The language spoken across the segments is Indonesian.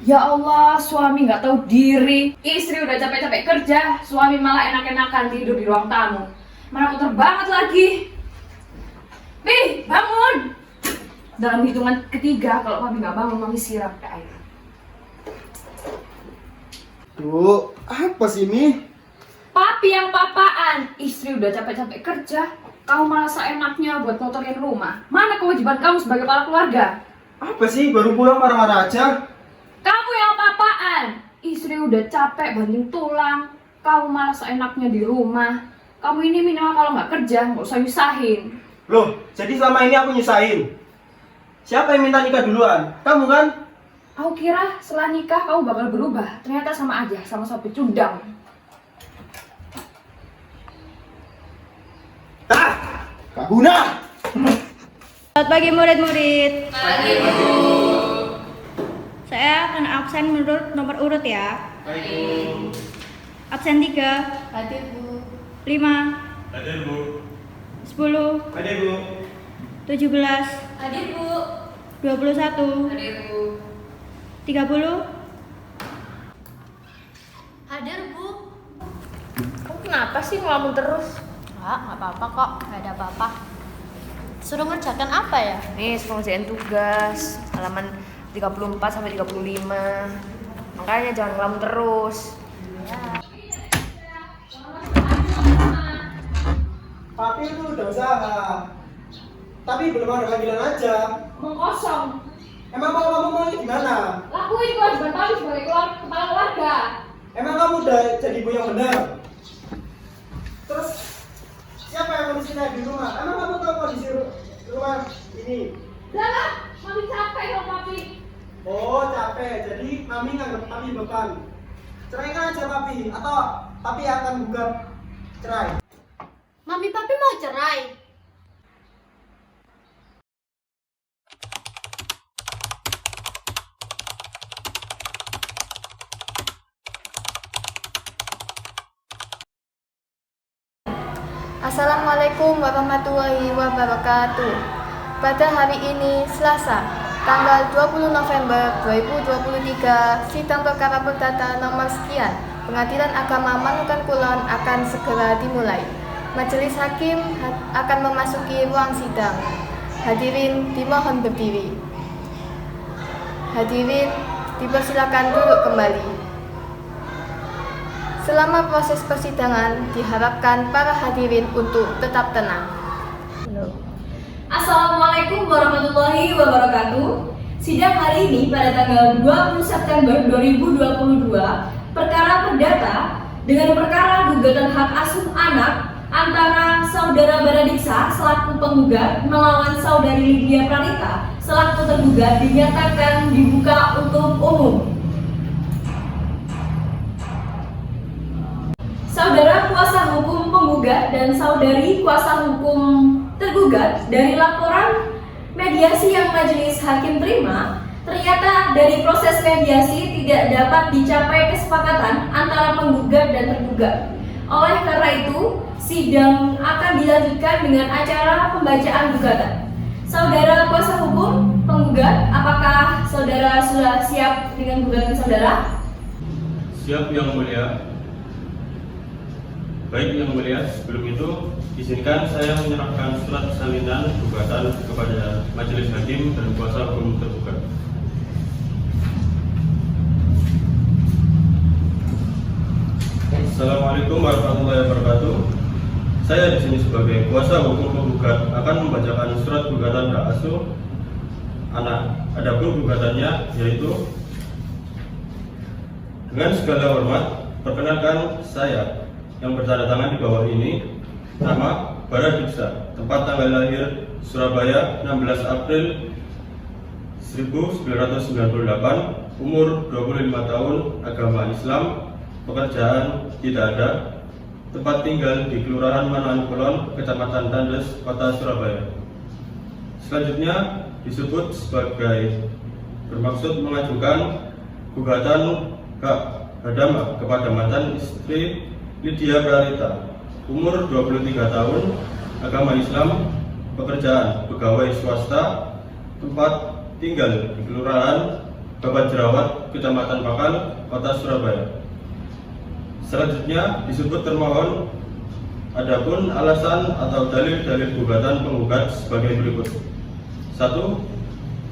Ya Allah, suami nggak tahu diri. Istri udah capek-capek kerja, suami malah enak-enakan tidur di ruang tamu. Mana kotor banget lagi. Pi, bangun. Dalam hitungan ketiga, kalau papi nggak bangun, mami siram ke air. Tuh, apa sih ini? Papi yang papaan, istri udah capek-capek kerja, kamu malah seenaknya buat kotorin rumah. Mana kewajiban kamu sebagai kepala keluarga? Apa sih, baru pulang marah-marah aja? Kamu yang papaan, istri udah capek banting tulang, kamu malah seenaknya di rumah. Kamu ini minimal kalau nggak kerja, nggak usah nyusahin. Loh, jadi selama ini aku nyusahin? Siapa yang minta nikah duluan? Kamu kan? Aku kira setelah nikah kamu bakal berubah, ternyata sama aja, sama pecundang. Kak Guna! Selamat pagi murid-murid. Pagi, Bu. Saya akan absen menurut nomor urut ya. Baik, Bu. Absen 3, Hadir, Bu. 5, Hadir, Bu. 10, Hadir, Bu. 17, Hadir, Bu. 21, Hadir, Bu. 30. Hadir, Bu. Kamu kenapa sih ngelamun terus? Nggak apa-apa kok, nggak ada apa-apa. Suruh ngerjakan apa ya? Nih, suruh ngerjain tugas halaman 34 sampai 35. Makanya jangan ngelamun terus. Papi itu udah usaha. Tapi belum ada panggilan aja. Mengkosong. Emang kalau kamu maunya gimana? Lakuin kewajiban kamu sebagai kepala keluarga. Emang kamu udah jadi ibu yang benar? Terus, siapa yang ngurusin saya di rumah? Emang kamu tahu kondisi rumah ini? Udah lah, mami capek dong papi. Oh, capek. Jadi, mami nganggap papi beban. Ceraikan aja papi. Atau papi akan gugat cerai. Mami papi mau cerai. Assalamualaikum warahmatullahi wabarakatuh. Pada hari ini, Selasa, tanggal 20 November 2023, sidang perkara perdata nomor sekian Pengadilan Agama Manukan Kulon akan segera dimulai. Majelis hakim akan memasuki ruang sidang. Hadirin dimohon berdiri. Hadirin dipersilakan duduk kembali. Selama proses persidangan, diharapkan para hadirin untuk tetap tenang. Assalamualaikum warahmatullahi wabarakatuh. Sidang hari ini pada tanggal 20 September 2022, perkara perdata dengan perkara gugatan hak asuh anak antara Saudara Baradiksa selaku penggugat melawan Saudari Lydia Pranita selaku tergugat dinyatakan dibuka untuk umum. Saudara kuasa hukum penggugat dan saudari kuasa hukum tergugat dari laporan mediasi yang majelis hakim terima, ternyata dari proses mediasi tidak dapat dicapai kesepakatan antara penggugat dan tergugat. Oleh karena itu, sidang akan dilanjutkan dengan acara pembacaan gugatan. Saudara kuasa hukum penggugat, apakah saudara sudah siap dengan gugatan saudara? Siap, Yang Mulia. Baik, Yang Mulia, sebelum itu izinkan saya menyerahkan surat salinan gugatan kepada majelis hakim dan kuasa hukum tergugat. Assalamualaikum warahmatullahi wabarakatuh. Saya di sini sebagai kuasa hukum penggugat akan membacakan surat gugatan hak asuh anak. Adapun gugatannya yaitu, dengan segala hormat, perkenalkan saya yang bertanda tangan di bawah ini. Nama Baradiksa, tempat tanggal lahir Surabaya 16 April 1998, umur 25 tahun, agama Islam, pekerjaan tidak ada, tempat tinggal di Kelurahan Manukan Kulon, Kecamatan Tandes, Kota Surabaya. Selanjutnya disebut sebagai bermaksud mengajukan gugatan hak hadama kepada mantan istri Lydia Pranita, umur 23 tahun, agama Islam, pekerjaan pegawai swasta, tempat tinggal di Kelurahan Babat Jerawat, Kecamatan Pakal, Kota Surabaya. Selanjutnya disebut termohon. Adapun alasan atau dalil-dalil gugatan penggugat sebagai berikut. 1.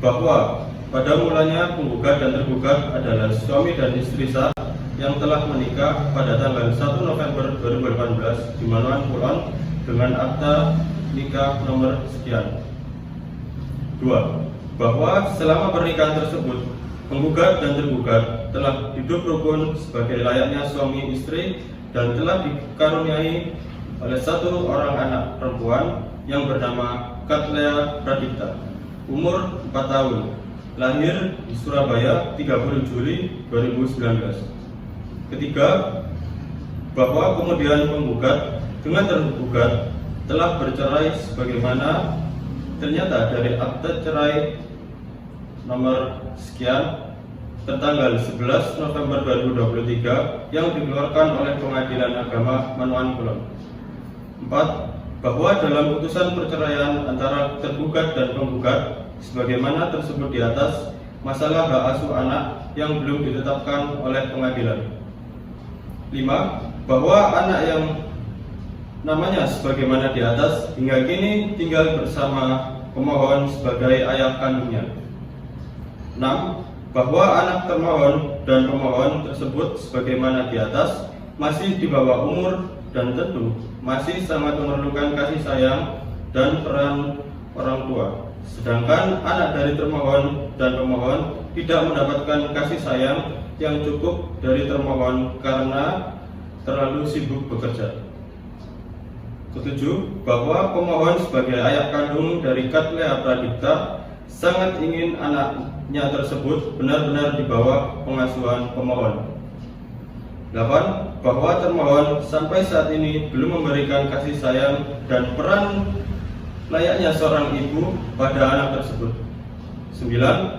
Bahwa pada mulanya penggugat dan tergugat adalah suami dan istri sah yang telah menikah pada tanggal 1 November 2018 di Manoan Kulon dengan akta nikah nomor sekian. 2. Bahwa selama pernikahan tersebut penggugat dan tergugat telah hidup rukun sebagai layaknya suami istri dan telah dikaruniai oleh satu orang anak perempuan yang bernama Katlea Pradipta, umur 4 tahun, lahir di Surabaya 30 Juli 2019. Ketiga, bahwa kemudian penggugat dengan tergugat telah bercerai sebagaimana ternyata dari akta cerai nomor sekian tertanggal 11 November 2023 yang dikeluarkan oleh Pengadilan Agama Manoan Kulon. 4. Bahwa dalam putusan perceraian antara tergugat dan penggugat sebagaimana tersebut di atas, masalah hak asuh anak yang belum ditetapkan oleh pengadilan. 5. Bahwa anak yang namanya sebagaimana di atas hingga kini tinggal bersama pemohon sebagai ayah kandungnya. 6. Bahwa anak termohon dan pemohon tersebut sebagaimana di atas masih di bawah umur dan tentu masih sangat memerlukan kasih sayang dan peran orang tua. Sedangkan anak dari termohon dan pemohon tidak mendapatkan kasih sayang yang cukup dari termohon karena terlalu sibuk bekerja. 7. Bahwa pemohon sebagai ayah kandung dari Katlea Pradipta sangat ingin anaknya tersebut benar-benar di bawah pengasuhan pemohon. 8. Bahwa termohon sampai saat ini belum memberikan kasih sayang dan peran layaknya seorang ibu pada anak tersebut. 9.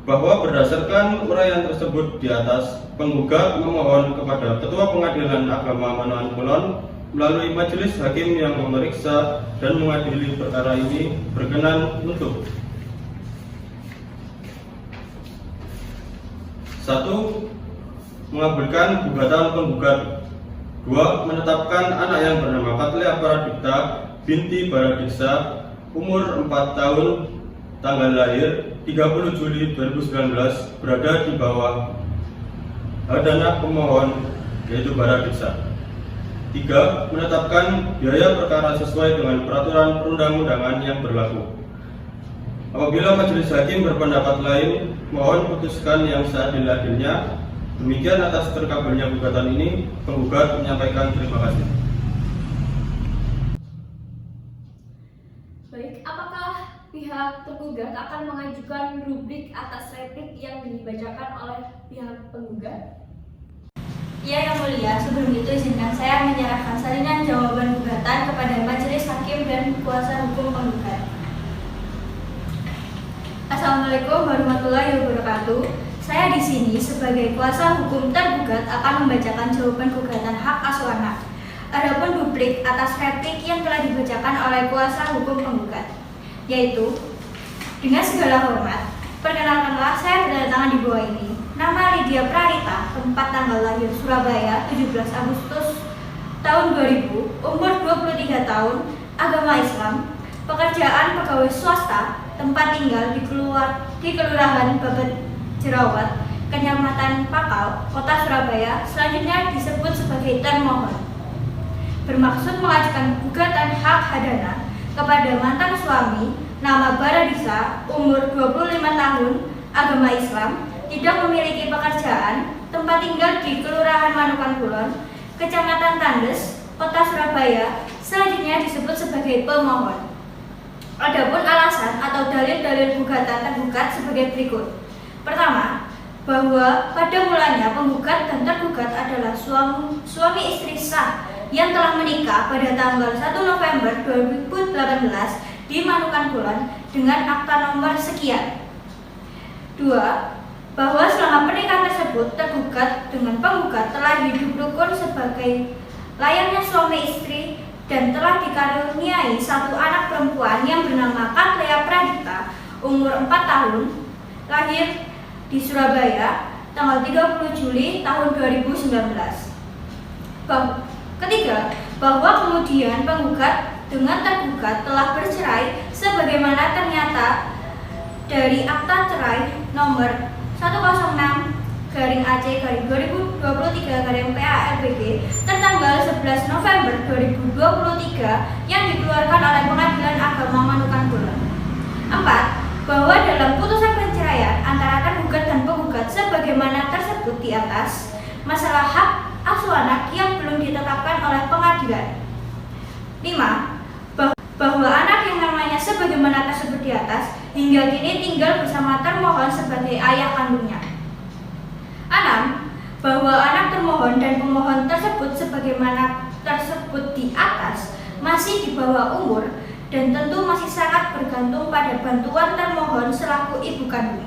Bahwa berdasarkan uraian tersebut di atas, penggugat memohon kepada Ketua Pengadilan Agama Manoan Kulon melalui majelis hakim yang memeriksa dan mengadili perkara ini berkenan untuk 1. Mengabulkan gugatan penggugat. 2. Menetapkan anak yang bernama Katlea Pradipta binti Baradiksa, umur 4 tahun, tanggal lahir 30 Juli 2019, berada di bawah hadanah pemohon yaitu Baradiksa. 3. Menetapkan biaya perkara sesuai dengan peraturan perundang-undangan yang berlaku. Apabila majelis hakim berpendapat lain, mohon putuskan yang seadil-adilnya. Demikian atas terkabulnya gugatan ini, penggugat menyampaikan terima kasih. Baik, apakah pihak tergugat akan mengajukan rubrik atas replik yang dibacakan oleh pihak penggugat? Ya, Yang Mulia, sebelum itu izinkan saya menyerahkan salinan jawaban gugatan kepada majelis hakim dan kuasa hukum penggugat. Assalamualaikum warahmatullahi wabarakatuh. Saya di sini sebagai kuasa hukum tergugat akan membacakan jawaban gugatan hak asuh anak. Adapun rubrik atas replik yang telah dibacakan oleh kuasa hukum penggugat, yaitu dengan segala hormat, perkenalkanlah saya berdatangan di bawah ini. Nama Lydia Prarita, tempat tanggal lahir Surabaya 17 Agustus tahun 2000, umur 23 tahun, agama Islam, pekerjaan pegawai swasta, tempat tinggal di Kelurahan Babat Jerawat, Kecamatan Pakal, Kota Surabaya, selanjutnya disebut sebagai termohon. Bermaksud mengajukan gugatan hak hadana kepada mantan suami, nama Baradiksa, umur 25 tahun, agama Islam, tidak memiliki pekerjaan, tempat tinggal di Kelurahan Manoan Kulon, Kecamatan Tandes, Kota Surabaya, selanjutnya disebut sebagai pemohon. Adapun alasan atau dalil-dalil gugatan tergugat sebagai berikut. Pertama, bahwa pada mulanya penggugat dan tergugat adalah suami istri sah yang telah menikah pada tanggal 1 November 2018 di Manoan Kulon dengan akta nomor sekian. 2. Bahwa selama pernikahan tersebut tergugat dengan penggugat telah hidup rukun sebagai layaknya suami istri dan telah dikaruniai satu anak perempuan yang bernama Katlea Pradipta, umur 4 tahun, lahir di Surabaya tanggal 30 Juli tahun 2019. Ketiga, bahwa kemudian penggugat dengan tergugat telah bercerai sebagaimana ternyata dari akta cerai nomor 106/AC/2023/PALBG tertanggal 11 November 2023 yang dikeluarkan oleh Pengadilan Agama Manukan Kulon. 4. Bahwa dalam putusan perceraian antara tergugat dan penggugat sebagaimana tersebut di atas, masalah hak asuh anak yang belum ditetapkan oleh pengadilan. 5. Bahwa anak yang namanya sebagaimana tersebut di atas hingga kini tinggal bersama termohon sebagai ayah kandungnya. 6. Bahwa anak termohon dan pemohon tersebut sebagaimana tersebut di atas masih di bawah umur dan tentu masih sangat bergantung pada bantuan termohon selaku ibu kandung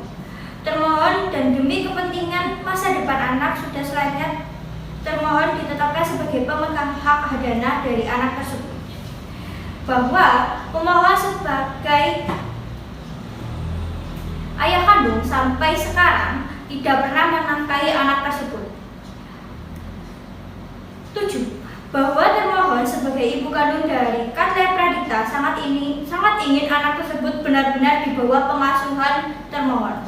termohon, dan demi kepentingan masa depan anak sudah selayaknya termohon ditetapkan sebagai pemegang hak hadana dari anak tersebut. Bahwa pemohon sebagai ayah kandung sampai sekarang tidak pernah menafkahi anak tersebut. 7. Bahwa termohon sebagai ibu kandung dari Katlia Pradita sangat ingin anak tersebut benar-benar di bawah pengasuhan termohon.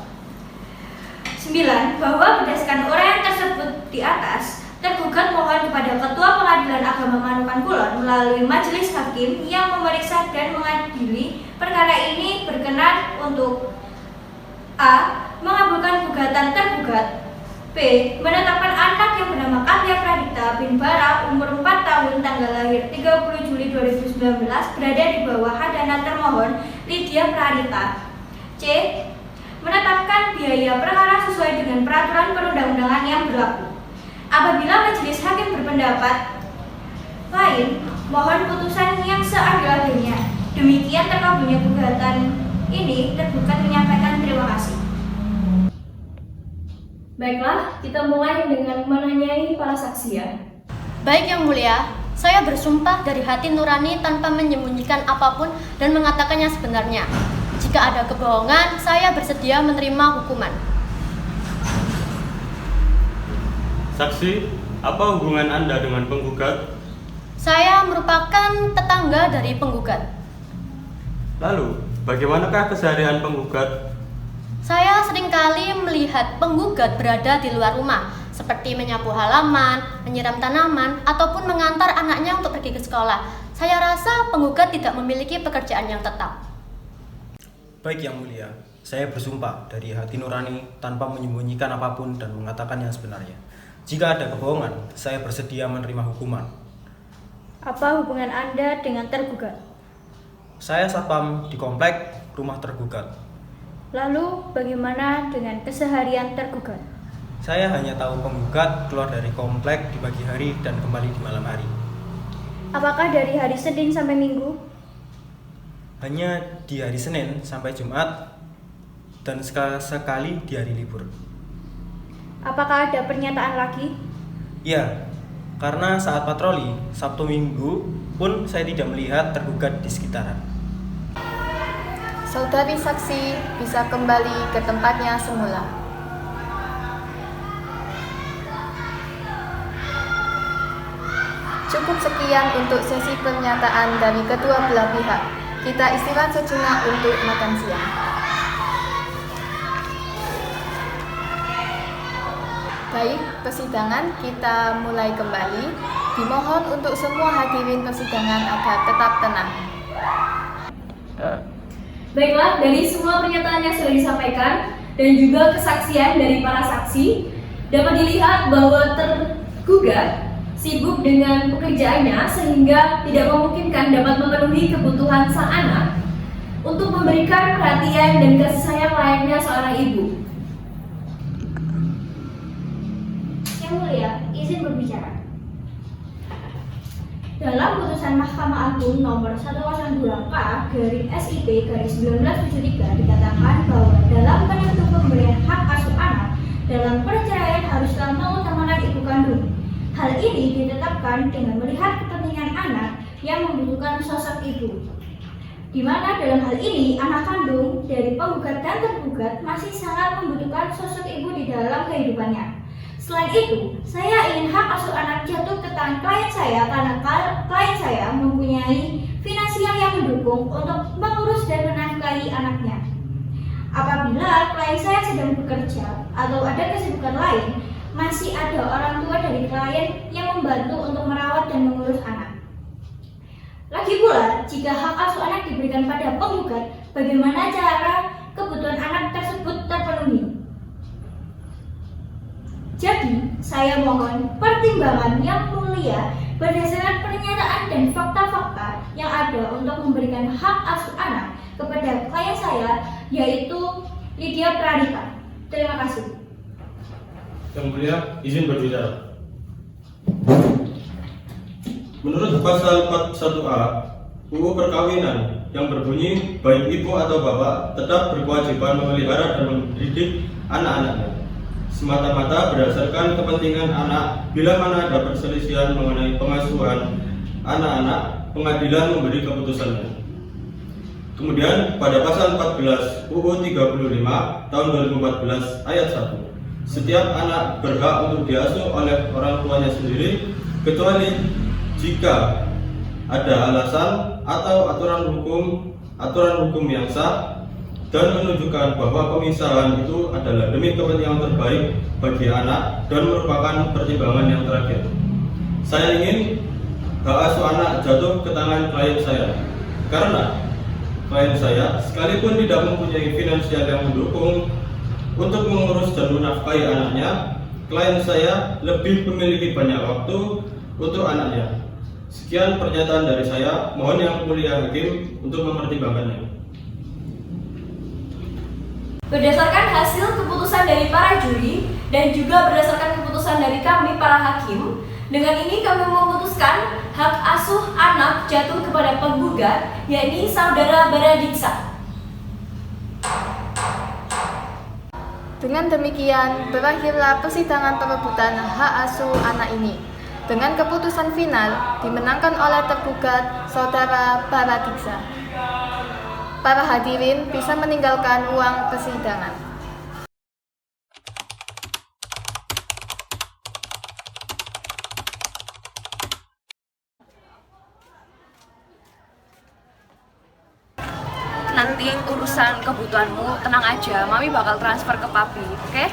9. Bahwa berdasarkan uraian tersebut di atas, tergugat mohon kepada Ketua Pengadilan Agama Manukan Kulon melalui Majelis Hakim yang memeriksa dan mengadili perkara ini berkenan untuk A. Mengabulkan gugatan tergugat, B. Menetapkan anak yang bernama Katlia Pradita bin Bara umur 4 tahun tanggal lahir 30 Juli 2019 berada di bawah hadana termohon Lydia Pradita. C. Menetapkan biaya perkara sesuai dengan peraturan perundang-undangan yang berlaku. Apabila majelis hakim berpendapat lain, mohon putusan yang seadil-adilnya. Demikian terkabulnya gugatan ini, tergugat menyampaikan terima kasih. Baiklah, kita mulai dengan menanyai para saksi ya. Baik Yang Mulia, saya bersumpah dari hati nurani tanpa menyembunyikan apapun dan mengatakannya sebenarnya. Jika ada kebohongan, saya bersedia menerima hukuman. Saksi, apa hubungan Anda dengan penggugat? Saya merupakan tetangga dari penggugat. Lalu, bagaimanakah keseharian penggugat? Saya seringkali melihat penggugat berada di luar rumah, seperti menyapu halaman, menyiram tanaman, ataupun mengantar anaknya untuk pergi ke sekolah. Saya rasa penggugat tidak memiliki pekerjaan yang tetap. Baik Yang Mulia, saya bersumpah dari hati nurani tanpa menyembunyikan apapun dan mengatakan yang sebenarnya. Jika ada kebohongan, saya bersedia menerima hukuman. Apa hubungan Anda dengan tergugat? Saya satpam di komplek rumah tergugat. Lalu bagaimana dengan keseharian tergugat? Saya hanya tahu penggugat keluar dari komplek di pagi hari dan kembali di malam hari. Apakah dari hari Senin sampai Minggu? Hanya di hari Senin sampai Jumat dan sekali di hari libur. Apakah ada pernyataan lagi? Ya, karena saat patroli Sabtu Minggu pun saya tidak melihat tergugat di sekitaran. Saudari saksi bisa kembali ke tempatnya semula. Cukup sekian untuk sesi pernyataan dari kedua belah pihak. Kita istirahat sejenak untuk makan siang. Baik, persidangan kita mulai kembali. Dimohon untuk semua hadirin persidangan agar tetap tenang. Baiklah, dari semua pernyataan yang sudah disampaikan dan juga kesaksian dari para saksi, dapat dilihat bahwa tergugat sibuk dengan pekerjaannya sehingga tidak memungkinkan dapat memenuhi kebutuhan sang anak untuk memberikan perhatian dan kasih sayang layaknya seorang ibu. Yang Mulia, izin berbicara. Dalam putusan Mahkamah Agung nomor 102K/SIP/1973 dikatakan bahwa dalam penentu pemberian hak asuh anak dalam perceraian haruslah mengutamakan ibu kandung. Hal ini ditetapkan dengan melihat kepentingan anak yang membutuhkan sosok ibu. di mana dalam hal ini anak kandung dari penggugat dan tergugat masih sangat membutuhkan sosok ibu di dalam kehidupannya. Selain itu, saya ingin hak asuh anak jatuh ke tangan klien saya karena klien saya mempunyai finansial yang mendukung untuk mengurus dan menafkahi anaknya. Apabila klien saya sedang bekerja atau ada kesibukan lain, masih ada orang tua dari klien yang membantu untuk merawat dan mengurus anak. Lagi pula, jika hak asuh anak diberikan pada penggugat, bagaimana cara kebutuhan anak tersebut terpenuhi? Jadi, saya mohon pertimbangan yang mulia berdasarkan pernyataan dan fakta-fakta yang ada untuk memberikan hak asuh anak kepada klien saya, yaitu Lydia Pradita. Terima kasih. Yang mulia, izin berbicara. Menurut pasal 41A UU Perkawinan yang berbunyi baik ibu atau bapak tetap berkewajiban memelihara dan mendidik anak-anaknya semata-mata berdasarkan kepentingan anak. Bila mana ada perselisihan mengenai pengasuhan anak-anak, pengadilan memberi keputusannya. Kemudian pada pasal 14 UU 35 tahun 2014 ayat 1, setiap anak berhak untuk diasuh oleh orang tuanya sendiri kecuali jika ada alasan atau aturan hukum yang sah dan menunjukkan bahwa pemisahan itu adalah demi kepentingan terbaik bagi anak dan merupakan pertimbangan yang terakhir. Saya ingin hak asuh anak jatuh ke tangan klien saya karena klien saya sekalipun tidak mempunyai finansial yang mendukung untuk mengurus dan menafkahi anaknya, klien saya lebih memiliki banyak waktu untuk anaknya. Sekian pernyataan dari saya, mohon yang mulia hakim untuk mempertimbangkannya. Berdasarkan hasil keputusan dari para juri dan juga berdasarkan keputusan dari kami para hakim, dengan ini kami memutuskan hak asuh anak jatuh kepada penggugat, yakni saudara Baradiksa. Dengan demikian, berakhirlah persidangan perebutan hak asuh anak ini. Dengan keputusan final dimenangkan oleh tergugat saudara Baradiksa. Para hadirin bisa meninggalkan ruang persidangan. Nanti urusan kebutuhanmu tenang aja, Mami bakal transfer ke papi, oke?